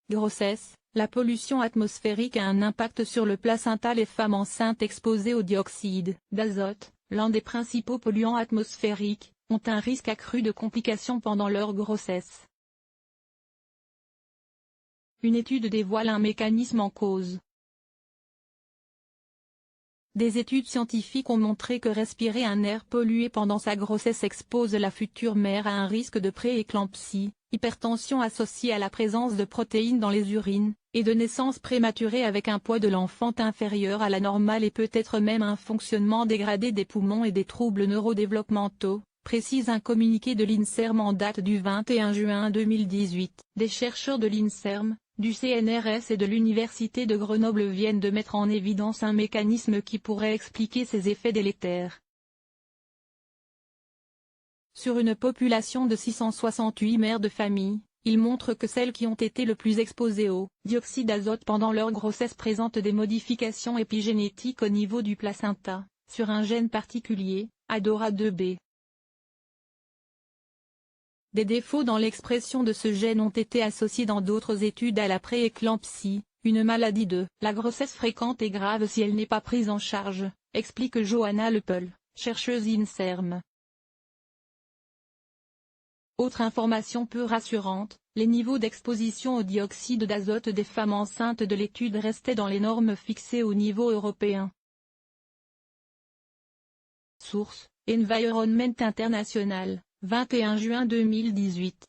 Grossesse. La pollution atmosphérique a un impact sur le placenta. Les femmes enceintes exposées au dioxyde d'azote, l'un des principaux polluants atmosphériques, ont un risque accru de complications pendant leur grossesse. Une étude dévoile un mécanisme en cause. Des études scientifiques ont montré que respirer un air pollué pendant sa grossesse expose la future mère à un risque de prééclampsie, hypertension associée à la présence de protéines dans les urines, et de naissance prématurée avec un poids de l'enfant inférieur à la normale et peut-être même un fonctionnement dégradé des poumons et des troubles neurodéveloppementaux, précise un communiqué de l'INSERM en date du 21 juin 2018. Des chercheurs de l'INSERM, du CNRS et de l'Université de Grenoble viennent de mettre en évidence un mécanisme qui pourrait expliquer ces effets délétères. Sur une population de 668 mères de famille, ils montrent que celles qui ont été le plus exposées au dioxyde d'azote pendant leur grossesse présentent des modifications épigénétiques au niveau du placenta, sur un gène particulier, ADORA2B. Des défauts dans l'expression de ce gène ont été associés dans d'autres études à la prééclampsie, une maladie de la grossesse fréquente et grave si elle n'est pas prise en charge, explique Johanna Lepel, chercheuse INSERM. Autre information peu rassurante, les niveaux d'exposition au dioxyde d'azote des femmes enceintes de l'étude restaient dans les normes fixées au niveau européen. Source: Environment International, 21 juin 2018.